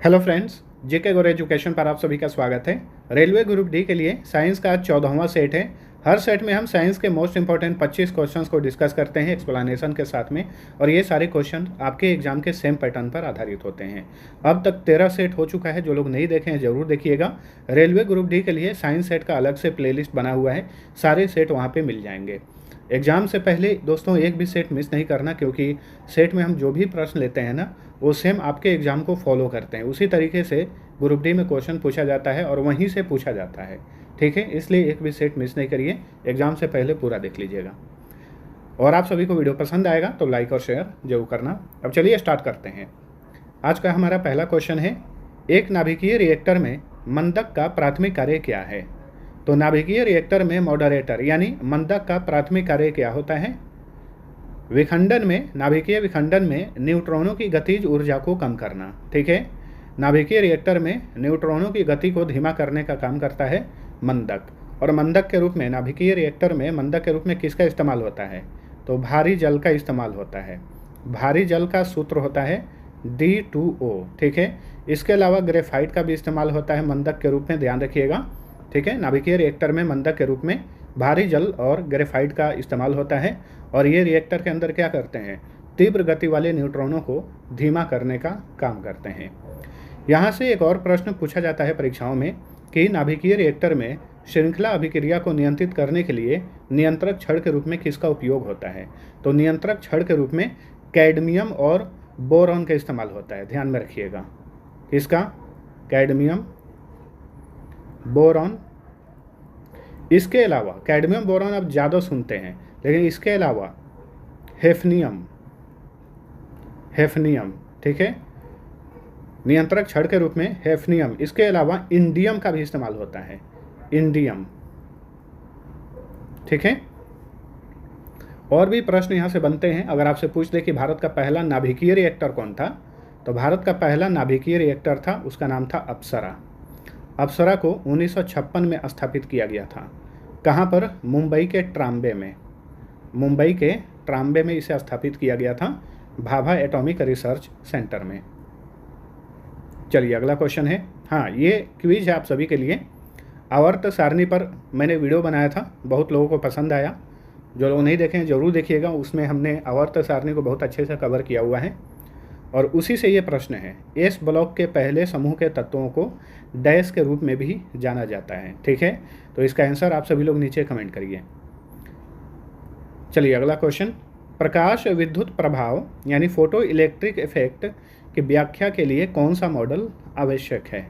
Hello friends, जेके गुरु education पर आप सभी का स्वागत है। रेलवे ग्रुप डी के लिए साइंस का 14वां सेट है। हर सेट में हम साइंस के मोस्ट इंपॉर्टेंट 25 क्वेश्चंस को डिस्कस करते हैं एक्सप्लेनेशन के साथ में, और ये सारे क्वेश्चन आपके एग्जाम के सेम पैटर्न पर आधारित होते हैं। अब तक 13 सेट हो चुका है, जो लोग नहीं देखे हैं ज़रूर देखिएगा। रेलवे ग्रुप डी के लिए साइंस सेट का अलग से प्लेलिस्ट बना हुआ है, सारे सेट वहाँ पर मिल जाएंगे। एग्ज़ाम से पहले दोस्तों एक भी सेट मिस नहीं करना, क्योंकि सेट में हम जो भी प्रश्न लेते हैं ना, वो सेम आपके एग्ज़ाम को फॉलो करते हैं। उसी तरीके से ग्रुप डी में क्वेश्चन पूछा जाता है और वहीं से पूछा जाता है, ठीक है। इसलिए एक भी सेट मिस नहीं करिए, एग्ज़ाम से पहले पूरा देख लीजिएगा। और आप सभी को वीडियो पसंद आएगा तो लाइक और शेयर जरूर करना। अब चलिए स्टार्ट करते हैं। आज का हमारा पहला क्वेश्चन है, एक नाभिकीय रिएक्टर में मंदक का प्राथमिक कार्य क्या है। तो नाभिकीय रिएक्टर में मॉडरेटर यानी मंदक का प्राथमिक कार्य क्या होता है। विखंडन में, नाभिकीय विखंडन में न्यूट्रॉनों की गतिज ऊर्जा को कम करना, ठीक है। नाभिकीय रिएक्टर में न्यूट्रॉनों की गति को धीमा करने का काम करता है मंदक। और मंदक के रूप में, नाभिकीय रिएक्टर में मंदक के रूप में किसका इस्तेमाल होता है, तो भारी जल का इस्तेमाल होता है। भारी जल का सूत्र होता है D2O, ठीक है। इसके अलावा ग्रेफाइट का भी इस्तेमाल होता है मंदक के रूप में, ध्यान रखिएगा, ठीक है। नाभिकीय रिएक्टर में मंदक के रूप में भारी जल और ग्रेफाइट का इस्तेमाल होता है, और ये रिएक्टर के अंदर क्या करते हैं, तीव्र गति वाले न्यूट्रॉनों को धीमा करने का काम करते हैं। यहाँ से एक और प्रश्न पूछा जाता है परीक्षाओं में कि नाभिकीय रिएक्टर में श्रृंखला अभिक्रिया को नियंत्रित करने के लिए नियंत्रक छड़ के रूप में किसका उपयोग होता है। तो नियंत्रक छड़ के रूप में कैडमियम और बोरॉन का इस्तेमाल होता है, ध्यान में रखिएगा। किसका, कैडमियम, बोरॉन। इसके अलावा कैडमियम बोरॉन आप ज़्यादा सुनते हैं, लेकिन इसके अलावा हेफनियम, ठीक है, नियंत्रक छड़ के रूप में हेफनियम। इसके अलावा इंडियम का भी इस्तेमाल होता है, इंडियम, ठीक है। और भी प्रश्न यहाँ से बनते हैं। अगर आपसे पूछ दे कि भारत का पहला नाभिकीय रिएक्टर कौन था, तो भारत का पहला नाभिकीय रिएक्टर था, उसका नाम था अप्सरा। अप्सरा को 1956 में स्थापित किया गया था। कहाँ पर, मुंबई के ट्राम्बे में, मुंबई के ट्राम्बे में इसे स्थापित किया गया था, भाभा एटॉमिक रिसर्च सेंटर में। चलिए अगला क्वेश्चन है। हाँ, ये क्विज है आप सभी के लिए। आवर्त सारणी पर मैंने वीडियो बनाया था, बहुत लोगों को पसंद आया। जो लोग नहीं देखें जरूर देखिएगा, उसमें हमने आवर्त सारणी को बहुत अच्छे से कवर किया हुआ है। और उसी से ये प्रश्न है, एस ब्लॉक के पहले समूह के तत्वों को डैश के रूप में भी जाना जाता है, ठीक है। तो इसका आंसर आप सभी लोग नीचे कमेंट करिए। चलिए अगला क्वेश्चन, प्रकाश विद्युत प्रभाव यानी फोटो इलेक्ट्रिक इफेक्ट की व्याख्या के लिए कौन सा मॉडल आवश्यक है।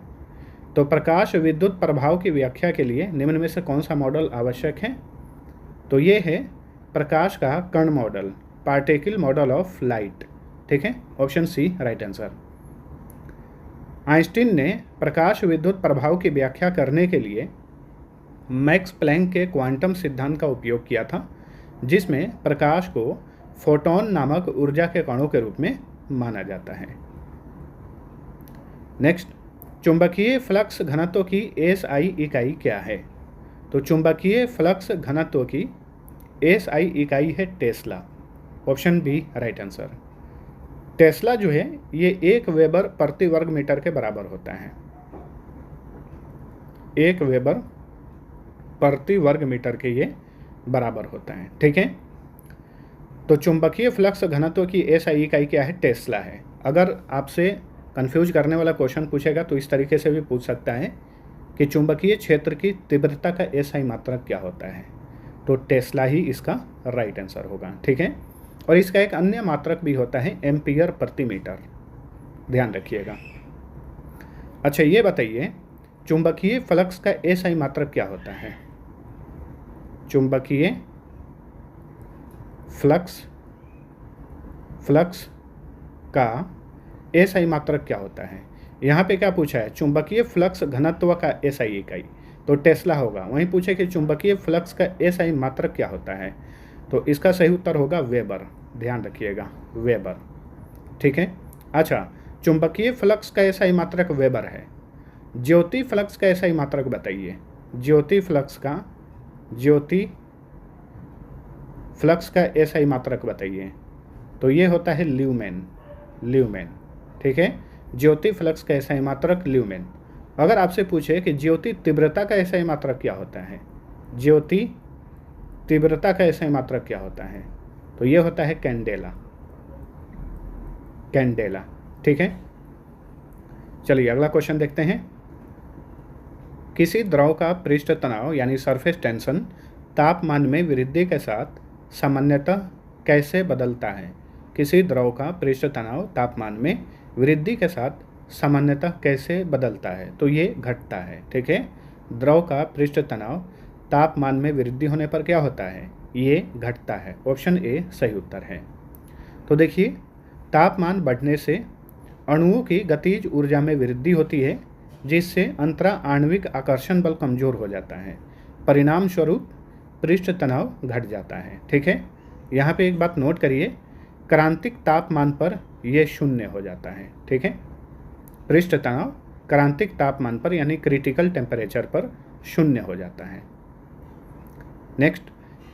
तो प्रकाश विद्युत प्रभाव की व्याख्या के लिए निम्न में से कौन सा मॉडल आवश्यक है। तो ये है प्रकाश का कण model, particle model of light, ठीक है। Option C right answer. Einstein ने प्रकाश विद्युत प्रभाव की व्याख्या करने के लिए मैक्स प्लैंक के क्वांटम सिद्धांत का उपयोग किया था, जिसमें प्रकाश को फोटॉन नामक ऊर्जा के कणों के रूप में माना जाता है। नेक्स्ट, चुंबकीय फ्लक्स घनत्व की एसआई इकाई क्या है। तो चुंबकीय फ्लक्स घनत्व की एसआई इकाई है tesla. Option B right answer. Tesla जो है ये 1 वेबर प्रति वर्ग मीटर के बराबर होता है, 1 वेबर प्रति वर्ग मीटर के ये बराबर होता है, ठीक है। तो चुंबकीय फ्लक्स घनत्व की एसआई इकाई क्या है, टेस्ला है। अगर आपसे कंफ्यूज करने वाला क्वेश्चन पूछेगा तो इस तरीके से भी पूछ सकता है कि चुंबकीय क्षेत्र की तीव्रता का एसआई मात्रक क्या होता है, तो टेस्ला ही इसका राइट आंसर होगा, ठीक है। और इसका एक अन्य मात्रक भी होता है एम्पियर प्रति मीटर, ध्यान रखिएगा। अच्छा ये बताइए, चुंबकीय फ्लक्स का एसआई मात्रक क्या होता है। चुंबकीय फ्लक्स का एसआई मात्रक क्या होता है। यहाँ पे क्या पूछा है, चुंबकीय फ्लक्स घनत्व का एसआई इकाई, तो टेस्ला होगा। वहीं पूछे कि चुंबकीय फ्लक्स का एसआई मात्रक क्या होता है, तो इसका सही उत्तर होगा वेबर, ध्यान रखिएगा, वेबर, ठीक है। अच्छा, चुंबकीय फ्लक्स का एसआई मात्रक वेबर है। ज्योति फ्लक्स का एसआई मात्रक बताइए। ज्योति फ्लक्स का एसआई मात्रक बताइए। तो ये होता है ल्यूमेन, ठीक है। ज्योति फ्लक्स का SI मात्रक ल्यूमेन। अगर आपसे पूछे कि ज्योति तीव्रता का SI मात्रक क्या होता है, ज्योति तीव्रता का SI मात्रक क्या होता है, तो ये होता है कैंडेला, कैंडेला। ठीक है, चलिए अगला क्वेश्चन देखते हैं। किसी द्रव का पृष्ठ तनाव यानी सरफेस टेंशन तापमान में वृद्धि के साथ सामान्यतः कैसे बदलता है? किसी द्रव का पृष्ठ तनाव तापमान में वृद्धि के साथ सामान्यतः कैसे बदलता है? तो ये घटता है। ठीक है, द्रव का पृष्ठ तनाव तापमान में वृद्धि होने पर क्या होता है? ये घटता है। ऑप्शन ए सही उत्तर है। तो देखिए, तापमान बढ़ने से अणुओं की गतिज ऊर्जा में वृद्धि होती है, जिससे अंतरा आणविक आकर्षण बल कमजोर हो जाता है। परिणाम स्वरूप पृष्ठ तनाव घट जाता है। ठीक है, यहाँ पे एक बात नोट करिए, क्रांतिक तापमान पर यह शून्य हो जाता है। ठीक है, पृष्ठ तनाव क्रांतिक तापमान पर यानी क्रिटिकल टेम्परेचर पर शून्य हो जाता है। नेक्स्ट,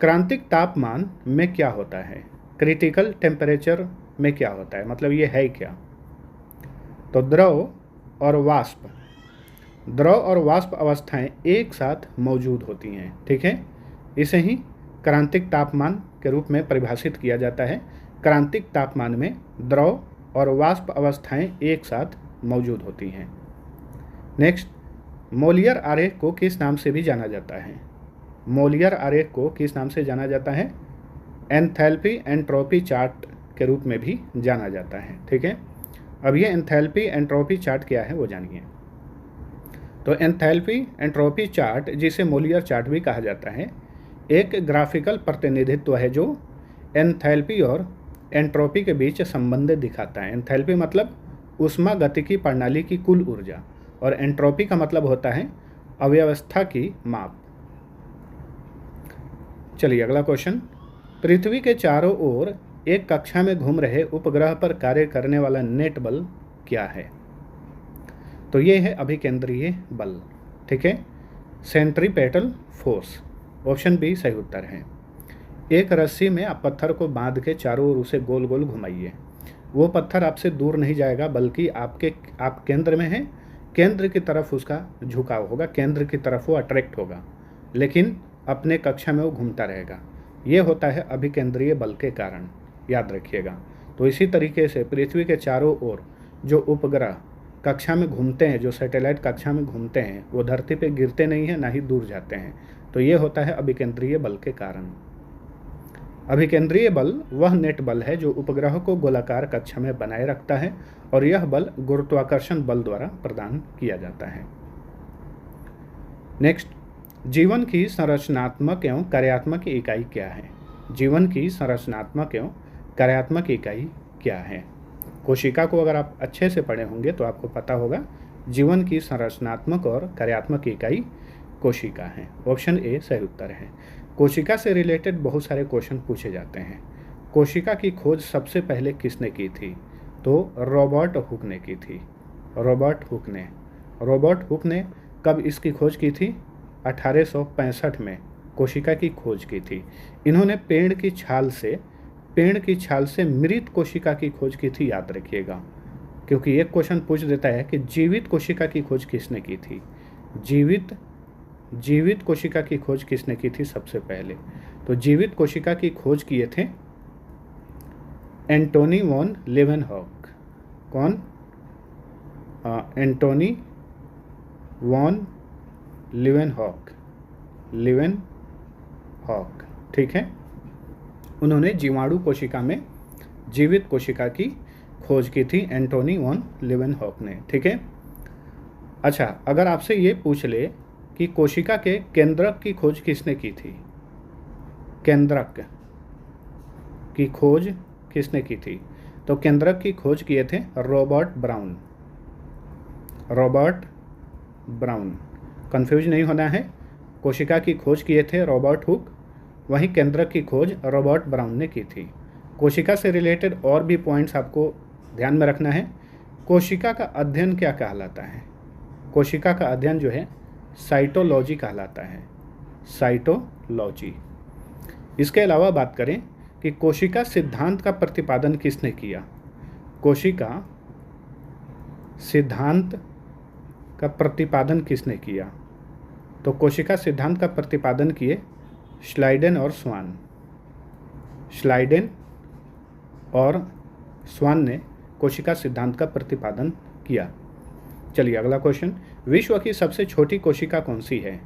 क्रांतिक तापमान में क्या होता है? क्रिटिकल टेम्परेचर में क्या होता है, मतलब ये है क्या? तो द्रव और वाष्प अवस्थाएं एक साथ मौजूद होती हैं। ठीक है, इसे ही क्रांतिक तापमान के रूप में परिभाषित किया जाता है। क्रांतिक तापमान में द्रव और वाष्प अवस्थाएं एक साथ मौजूद होती हैं। नेक्स्ट, मोलियर आरेख को किस नाम से भी जाना जाता है? मोलियर आरेख को किस नाम से जाना जाता है? एंथैल्पी एंट्रोपी चार्ट के रूप में भी जाना जाता है। ठीक है, अब ये एंथैल्पी एंट्रोपी चार्ट क्या है वो जानिए। तो एंथैल्पी एंट्रोपी चार्ट, जिसे मोलियर चार्ट भी कहा जाता है, एक ग्राफिकल प्रतिनिधित्व है जो एंथैल्पी और एंट्रोपी के बीच संबंध दिखाता है। एंथैल्पी मतलब ऊष्मागतिकी प्रणाली की कुल ऊर्जा, और एंट्रोपी का मतलब होता है अव्यवस्था की माप। चलिए अगला क्वेश्चन। पृथ्वी के चारों ओर एक कक्षा में घूम रहे उपग्रह पर कार्य करने वाला नेट बल क्या है? तो ये है अभिकेंद्रीय बल। ठीक है, सेंट्रीपेटल फोर्स। ऑप्शन बी सही उत्तर है। एक रस्सी में आप पत्थर को बांध के चारों ओर उसे गोल गोल घुमाइए, वो पत्थर आपसे दूर नहीं जाएगा, बल्कि आप केंद्र में हैं, केंद्र की तरफ उसका झुकाव होगा, केंद्र की तरफ वो अट्रैक्ट होगा, लेकिन अपने कक्षा में वो घूमता रहेगा। ये होता है अभिकेंद्रीय बल के कारण, याद रखिएगा। तो इसी तरीके से पृथ्वी के चारों ओर जो उपग्रह कक्षा में घूमते हैं, जो सैटेलाइट कक्षा में घूमते हैं, वो धरती पे गिरते नहीं हैं, ना ही दूर जाते हैं। तो ये होता है अभिकेंद्रीय बल के कारण। अभिकेंद्रीय बल वह नेट बल है जो उपग्रह को गोलाकार कक्षा में बनाए रखता है, और यह बल गुरुत्वाकर्षण बल द्वारा प्रदान किया जाता है। नेक्स्ट, जीवन की संरचनात्मक एवं कार्यात्मक इकाई क्या है? जीवन की संरचनात्मक एवं कार्यात्मक इकाई क्या है? कोशिका को अगर आप अच्छे से पढ़े होंगे तो आपको पता होगा, जीवन की संरचनात्मक और कार्यात्मक इकाई कोशिका है। ऑप्शन ए सही उत्तर है। कोशिका से रिलेटेड बहुत सारे क्वेश्चन पूछे जाते हैं। कोशिका की खोज सबसे पहले किसने की थी? तो रॉबर्ट हुक ने की थी। रॉबर्ट हुक ने कब इसकी खोज की थी? 1865 में कोशिका की खोज की थी। इन्होंने पेड़ की छाल से मृत कोशिका की खोज की थी, याद रखिएगा, क्योंकि एक क्वेश्चन पूछ देता है कि जीवित कोशिका की खोज किसने की थी। जीवित कोशिका की खोज किसने की थी सबसे पहले? तो जीवित कोशिका की खोज किए थे एंटोनी वॉन लीवेनहॉक। कौन? Antonie van Leeuwenhoek. ठीक है, उन्होंने जीवाणु कोशिका में जीवित कोशिका की खोज की थी, एंटोनी वॉन लीवेनहॉक ने। ठीक है, अच्छा, अगर आपसे ये पूछ ले कि कोशिका के केंद्रक की खोज किसने की थी? केंद्रक की खोज किसने की थी? तो केंद्रक की खोज किए थे रॉबर्ट ब्राउन। कंफ्यूज नहीं होना है, कोशिका की खोज किए थे रॉबर्ट हुक, वहीं केंद्रक की खोज रॉबर्ट ब्राउन ने की थी। कोशिका से रिलेटेड और भी पॉइंट्स आपको ध्यान में रखना है। कोशिका का अध्ययन क्या कहलाता है? कोशिका का अध्ययन जो है साइटोलॉजी कहलाता है, साइटोलॉजी। इसके अलावा बात करें कि कोशिका सिद्धांत का प्रतिपादन किसने किया? कोशिका सिद्धांत का प्रतिपादन किसने किया? तो कोशिका सिद्धांत का प्रतिपादन किए श्लाइडेन और स्वान। श्लाइडेन और स्वान ने कोशिका सिद्धांत का प्रतिपादन किया। चलिए अगला क्वेश्चन, विश्व की सबसे छोटी कोशिका कौन सी है?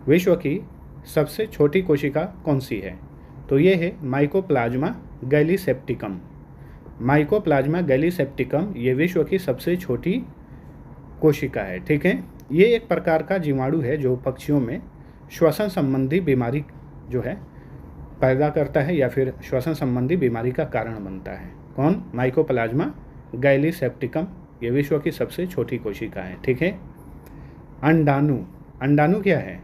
विश्व की सबसे छोटी कोशिका कौन सी है? तो ये है माइकोप्लाज्मा गैलीसेप्टिकम। माइकोप्लाज्मा गैलीसेप्टिकम ये विश्व की सबसे छोटी कोशिका है। ठीक है, ये एक प्रकार का जीवाणु है जो पक्षियों में श्वसन संबंधी बीमारी जो है पैदा करता है या फिर श्वसन संबंधी बीमारी का कारण बनता है। कौन? माइकोप्लाज्मा गैलीसेप्टिकम, ये विश्व की सबसे छोटी कोशिका है। ठीक है, अंडाणु। अंडाणु क्या है?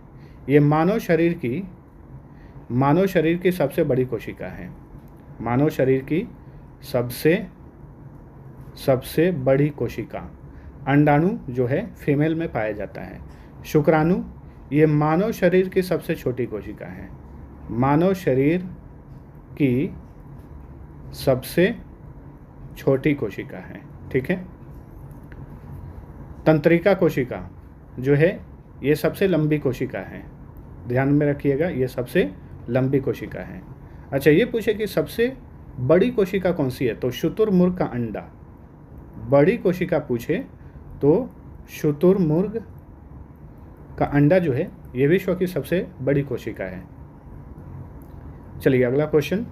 ये मानव शरीर की सबसे बड़ी कोशिका है। मानव शरीर की सबसे बड़ी कोशिका अंडाणु जो है फीमेल में पाया जाता है। शुक्राणु ये मानव शरीर की सबसे छोटी कोशिका है। मानव शरीर की सबसे छोटी कोशिका है। ठीक है, तंत्रिका कोशिका जो है ये सबसे लंबी कोशिका है। ध्यान में रखिएगा, ये सबसे लंबी कोशिका है। अच्छा, ये पूछे कि सबसे बड़ी कोशिका कौन सी है? तो शुतुरमुर्ग का अंडा। बड़ी कोशिका पूछे तो शुतुरमुर्ग का अंडा जो है ये विश्व की सबसे बड़ी कोशिका है। चलिए अगला क्वेश्चन,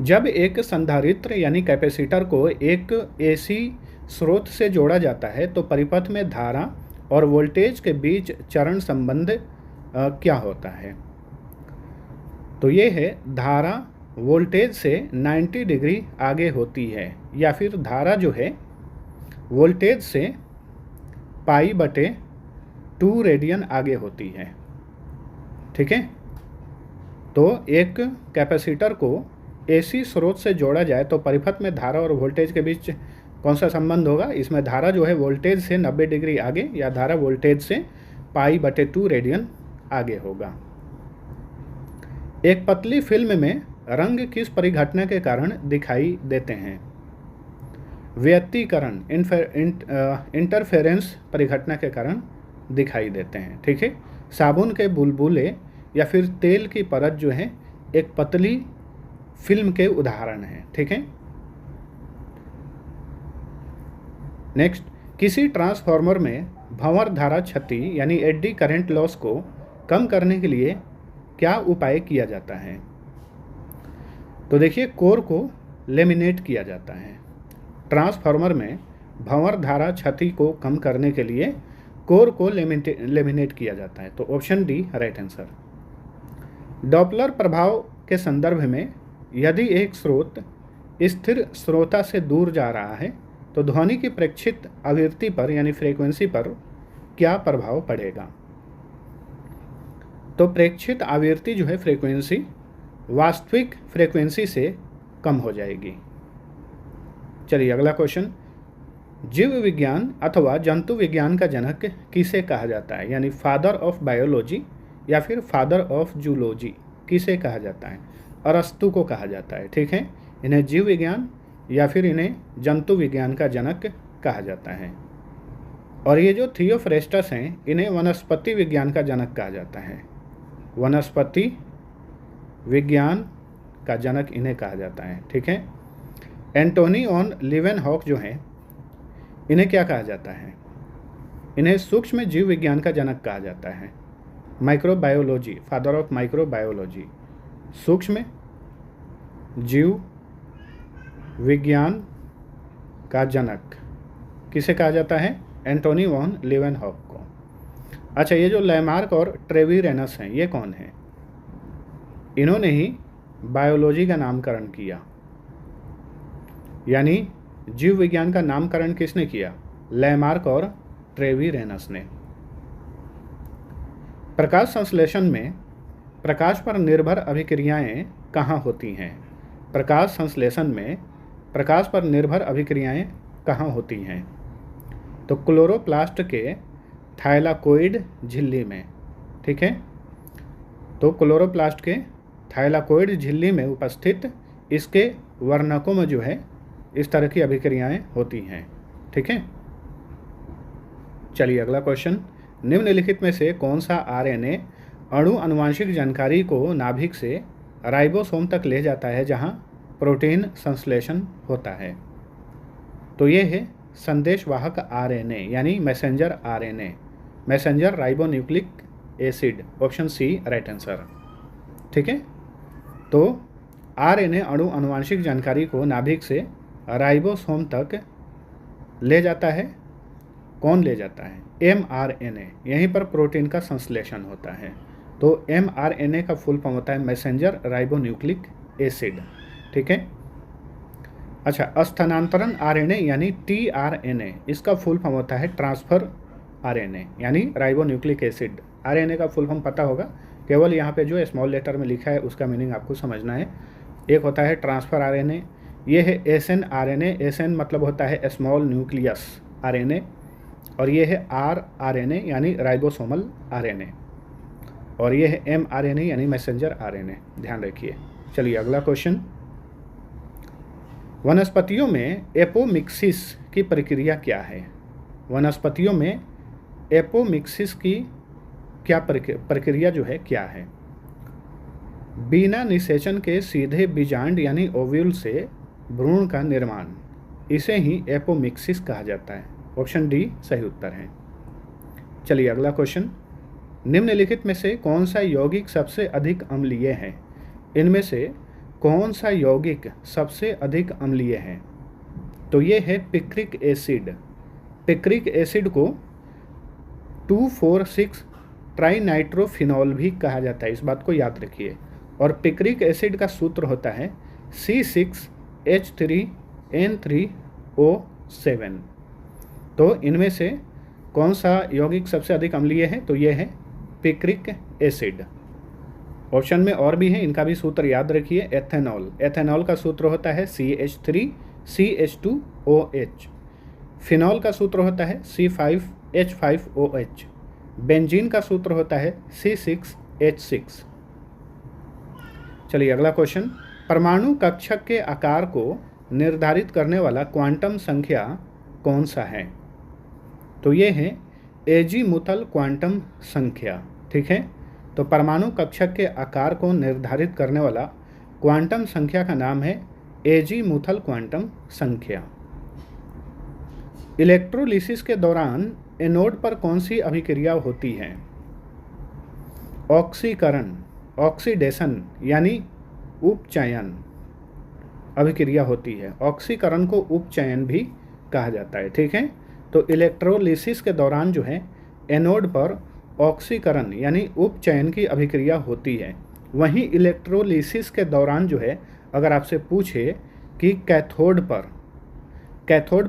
जब एक संधारित्र यानी कैपेसिटर को एक एसी स्रोत से जोड़ा जाता है तो परिपथ में धारा और वोल्टेज के बीच चरण संबंध क्या होता है? तो ये है धारा वोल्टेज से 90 डिग्री आगे होती है या फिर धारा जो है वोल्टेज से π/2 रेडियन आगे होती है। ठीक है, तो एक कैपेसिटर को एसी स्रोत से जोड़ा जाए तो परिपथ में धारा और वोल्टेज के बीच कौन सा संबंध होगा? इसमें धारा जो है वोल्टेज से 90 डिग्री आगे या धारा वोल्टेज से π/2 रेडियन आगे होगा। एक पतली फिल्म में रंग किस परिघटना के कारण दिखाई देते हैं? व्यतिकरण इंटरफेरेंस परिघटना के कारण दिखाई देते हैं। ठीक है, साबुन के बुलबुले या फिर तेल की परत जो है एक पतली फिल्म के उदाहरण हैं। ठीक है, नेक्स्ट, किसी ट्रांसफार्मर में भंवर धारा क्षति यानी एडी करंट लॉस को कम करने के लिए क्या उपाय किया जाता है? तो देखिए, कोर को लेमिनेट किया जाता है। ट्रांसफार्मर में भंवर धारा क्षति को कम करने के लिए कोर को लेमिनेट किया जाता है। तो option D right answer. Doppler प्रभाव के संदर्भ में यदि एक स्रोत स्थिर श्रोता से दूर जा रहा है तो ध्वनि की प्रेक्षित आवृत्ति पर यानी फ्रीक्वेंसी पर क्या प्रभाव पड़ेगा? तो प्रेक्षित आवृत्ति जो है फ्रीक्वेंसी वास्तविक फ्रीक्वेंसी से कम हो जाएगी। चलिए अगला क्वेश्चन, जीव विज्ञान अथवा जंतु विज्ञान का जनक किसे कहा जाता है? यानी फादर ऑफ बायोलॉजी या फिर फादर ऑफ जूलॉजी किसे कहा जाता है? अरस्तु को कहा जाता है। ठीक है, इन्हें जीव विज्ञान या फिर इन्हें जंतु विज्ञान का जनक कहा जाता है। और ये जो थियोफ्रेस्टस हैं इन्हें वनस्पति विज्ञान का जनक कहा जाता है। वनस्पति विज्ञान का जनक इन्हें कहा जाता है। ठीक है, एंटोनी ऑन लीवेनहॉक जो हैं इन्हें क्या कहा जाता है? इन्हें सूक्ष्म जीव विज्ञान का जनक कहा जाता है। माइक्रोबायोलॉजी, फादर ऑफ माइक्रोबायोलॉजी, सूक्ष्म जीव विज्ञान का जनक किसे कहा जाता है? एंटोनी वॉन लीवेनहॉक को। अच्छा, ये जो लैमार्क और ट्रेविरेनस हैं ये कौन है? इन्होंने ही बायोलॉजी का नामकरण किया। यानी जीव विज्ञान का नामकरण किसने किया? लैमार्क और ट्रेविरेनस ने। प्रकाश संश्लेषण में प्रकाश पर निर्भर अभिक्रियाएं कहाँ होती हैं? प्रकाश संश्लेषण में प्रकाश पर निर्भर अभिक्रियाएं कहाँ होती हैं? तो क्लोरोप्लास्ट के थाइलाकोइड झिल्ली में। ठीक है, तो क्लोरोप्लास्ट के थाइलाकोइड झिल्ली में उपस्थित इसके वर्णकों में जो है इस तरह की अभिक्रियाएं होती हैं। ठीक है, चलिए अगला क्वेश्चन, निम्नलिखित में से कौन सा आरएनए अणु आनुवंशिक जानकारी को नाभिक से राइबोसोम तक ले जाता है जहां प्रोटीन संश्लेषण होता है? तो ये है संदेशवाहक आरएनए यानी messenger RNA, messenger ribonucleic acid, option C right answer. ठीक है, तो आरएनए अणु आनुवंशिक जानकारी को नाभिक से राइबोसोम तक ले जाता है। कौन ले जाता है? एमआरएनए, यहीं पर प्रोटीन का संश्लेषण होता है। तो एमआरएनए का फुल फॉर्म होता है मैसेंजर राइबोन्यूक्लिक एसिड। ठीक है, अच्छा, स्थानांतरण आरएनए यानी टीआरएनए, इसका फुल फॉर्म होता है ट्रांसफर आरएनए यानी राइबोन्यूक्लिक एसिड। आरएनए का फुल फॉर्म पता होगा, केवल यहाँ पे जो स्मॉल लेटर में लिखा है उसका मीनिंग आपको समझना है। एक होता है ट्रांसफर आरएनए, ये है एसएन आरएनए, एसएन मतलब होता है स्मॉल न्यूक्लियस आरएनए, और ये है आरएनए यानी राइबोसोमल आरएनए, और ये है एमआरएनए यानी मैसेंजर आरएनए, ध्यान रखिए। चलिए अगला क्वेश्चन, वनस्पतियों में एपोमिक्सिस की प्रक्रिया क्या है? वनस्पतियों में एपोमिक्सिस की क्या प्रक्रिया जो है क्या है? बिना निषेचन के सीधे बीजांड यानी ओव्यूल से भ्रूण का निर्माण, इसे ही एपोमिक्सिस कहा जाता है। ऑप्शन डी सही उत्तर है। चलिए अगला क्वेश्चन, निम्नलिखित में से कौन सा यौगिक सबसे अधिक अम्लीय है? इनमें से कौन सा यौगिक सबसे अधिक अम्लीय है? तो ये है पिक्रिक एसिड। पिक्रिक एसिड को 2,4,6 ट्राइनाइट्रोफिनॉल भी कहा जाता है, इस बात को याद रखिए। और पिक्रिक एसिड का सूत्र होता है C6H3N3O7। तो इनमें से कौन सा यौगिक सबसे अधिक अम्लीय है? तो ये है पिक्रिक एसिड। ऑप्शन में और भी है, इनका भी सूत्र याद रखिए। एथेनॉल, एथेनॉल का सूत्र होता है CH3CH2OH। फिनॉल का सूत्र होता है C5H5OH। बेंजीन का सूत्र होता है C6H6। चलिए अगला क्वेश्चन, परमाणु कक्षक के आकार को निर्धारित करने वाला क्वांटम संख्या कौन सा है? तो ये है एजीमुथल क्वांटम संख्या। ठीक है, तो परमाणु कक्षक के आकार को निर्धारित करने वाला क्वांटम संख्या का नाम है एजीमुथल क्वांटम संख्या। इलेक्ट्रोलिसिस के दौरान एनोड पर कौन सी अभिक्रिया होती है? ऑक्सीकरण, ऑक्सीडेशन यानी उपचयन अभिक्रिया होती है। ऑक्सीकरण को उपचयन भी कहा जाता है। ठीक है, तो इलेक्ट्रोलिसिस के दौरान जो है एनोड पर ऑक्सीकरण यानी उपचयन की अभिक्रिया होती है। वहीं इलेक्ट्रोलिसिस के दौरान जो है अगर आपसे पूछे कि कैथोड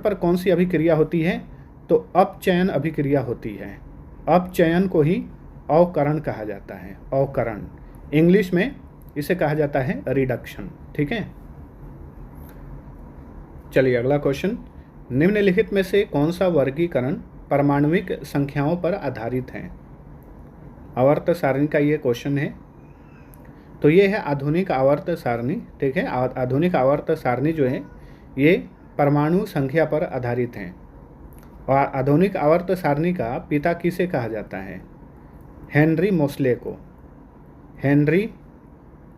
पर कौन सी अभिक्रिया होती है, तो अपचयन अभिक्रिया होती है। अपचयन को ही अवकरण कहा जाता है। अवकरण इंग्लिश में इसे कहा जाता है रिडक्शन। ठीक है, चलिए अगला क्वेश्चन, निम्नलिखित में से कौन सा वर्गीकरण परमाणुविक संख्याओं पर आधारित है? आवर्त सारणी का ये क्वेश्चन है। तो ये है आधुनिक आवर्त सारणी। ठीक है, आधुनिक आवर्त सारणी जो है ये परमाणु संख्या पर आधारित है। और आधुनिक आवर्त सारणी का पिता किसे कहा जाता है? हेनरी मोसले को। हेनरी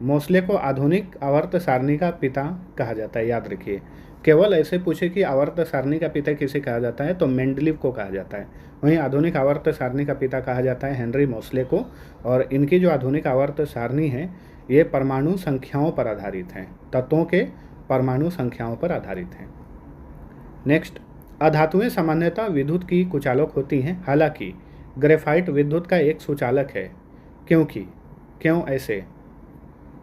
मोसले को आधुनिक आवर्त सारणी का पिता कहा जाता है, याद रखिए। केवल ऐसे पूछे कि आवर्त सारणी का पिता किसे कहा जाता है, तो मेंडलीव को कहा जाता है। वहीं आधुनिक आवर्त सारणी का पिता कहा जाता है हेनरी मोसले को। और इनकी जो आधुनिक आवर्त सारणी है ये परमाणु संख्याओं पर आधारित है, तत्वों के परमाणु संख्याओं पर आधारित है। नेक्स्ट, अधातुएं सामान्यतः विद्युत की कुचालक होती हैं, हालांकि ग्रेफाइट विद्युत का एक सुचालक है। क्यों ऐसे?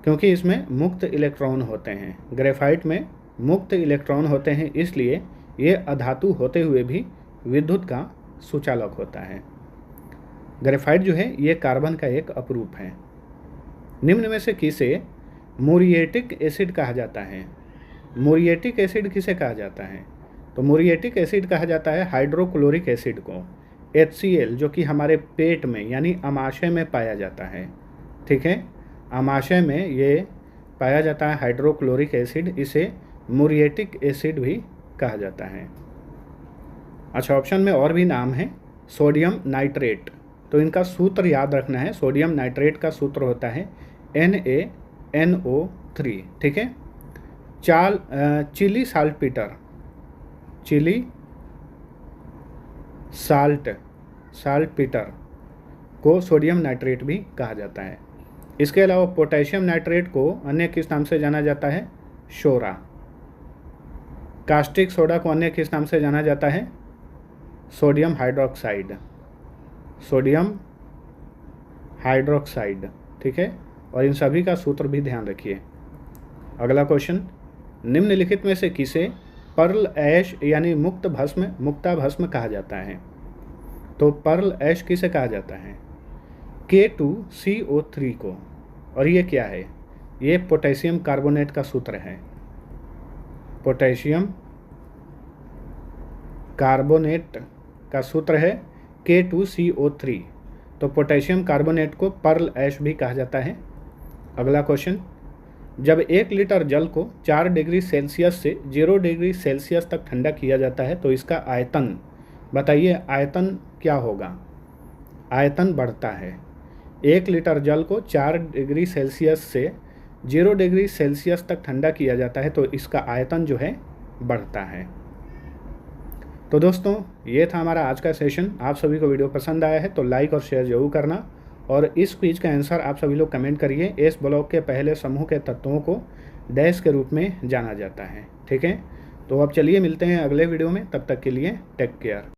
क्योंकि इसमें मुक्त इलेक्ट्रॉन होते हैं। ग्रेफाइट में मुक्त इलेक्ट्रॉन होते हैं, इसलिए ये अधातु होते हुए भी विद्युत का सुचालक होता है। ग्रेफाइट जो है ये कार्बन का एक अपरूप है। निम्न में से किसे मुरिएटिक एसिड कहा जाता है? मुरिएटिक एसिड किसे कहा जाता है? तो मुरिएटिक एसिड कहा जाता है हाइड्रोक्लोरिक एसिड को। HCl जो कि हमारे पेट में यानी अमाशय में पाया जाता है। ठीक है, अमाशय में ये पाया जाता है हाइड्रोक्लोरिक एसिड, इसे मुरिएटिक एसिड भी कहा जाता है। अच्छा, ऑप्शन में और भी नाम है, सोडियम नाइट्रेट, तो इनका सूत्र याद रखना है। सोडियम नाइट्रेट का सूत्र होता है NaNO3, ठीक है। चिली साल्टपीटर, चिली साल्टपीटर को सोडियम नाइट्रेट भी कहा जाता है। इसके अलावा पोटेशियम नाइट्रेट को अन्य किस नाम से जाना जाता है? शोरा। कास्टिक सोडा को अन्य किस नाम से जाना जाता है? सोडियम हाइड्रोक्साइड, सोडियम हाइड्रोक्साइड, ठीक है। और इन सभी का सूत्र भी ध्यान रखिए। अगला क्वेश्चन, निम्नलिखित में से किसे पर्ल ऐश यानी मुक्ता भस्म कहा जाता है? तो पर्ल ऐश किसे कहा जाता है? K2CO3 को। और ये क्या है? ये पोटेशियम कार्बोनेट का सूत्र है। पोटेशियम कार्बोनेट का सूत्र है K2CO3, तो पोटेशियम कार्बोनेट को पर्ल ऐश भी कहा जाता है। अगला क्वेश्चन, जब 1 लीटर जल को 4 डिग्री सेल्सियस से 0 डिग्री सेल्सियस तक ठंडा किया जाता है तो इसका आयतन बताइए, आयतन क्या होगा? आयतन बढ़ता है। 1 लीटर जल को 4 डिग्री सेल्सियस से 0 डिग्री सेल्सियस तक ठंडा किया जाता है तो इसका आयतन जो है बढ़ता है। तो दोस्तों, ये था हमारा आज का सेशन। आप सभी को वीडियो पसंद आया है तो लाइक और शेयर जरूर करना, और इस क्विज का आंसर आप सभी लोग कमेंट करिए। इस ब्लॉक के पहले समूह के तत्वों को डैश के रूप में जाना जाता है, ठीक है। तो अब चलिए मिलते हैं अगले वीडियो में, तब तक के लिए टेक केयर।